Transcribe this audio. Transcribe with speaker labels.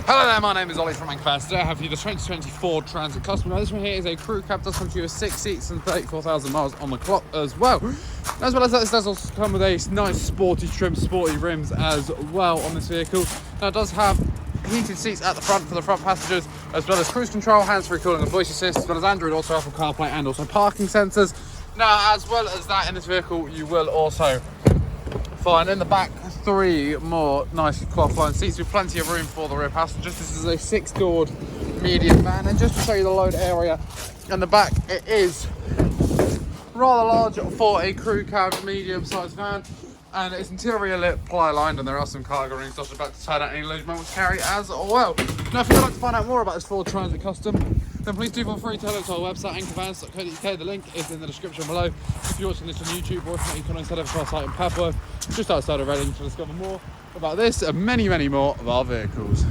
Speaker 1: Hello there, my name is Ollie from Unmatched. Today I have for you the 2024 Transit Custom. Now this one here is a crew cab, does come to you with 6 seats and 34,000 miles on the clock as well. As well as that, this does also come with a nice sporty trim, sporty rims as well on this vehicle. Now it does have heated seats at the front for the front passengers, as well as cruise control, hands-free cooling and voice assist, as well as Android Auto, Apple CarPlay and also parking sensors. Now as well as that, in this vehicle you will also find in the back 3 more nice cloth lined seats with plenty of room for the rear passengers. This is a 6-doored medium van, and just to show you the load area in the back, it is rather large for a crew cab medium sized van, and it's interior lit, ply lined, and there are some cargo rings just about to turn out any load moment to carry as well. Now if you'd like to find out more about this Ford Transit Custom, then please do feel free to head over to our website anchorvans.co.uk. The link is in the description below. If you're watching this on YouTube, or if not, you can head over to our site in Padworth, just outside of Reading, to discover more about this and many more of our vehicles.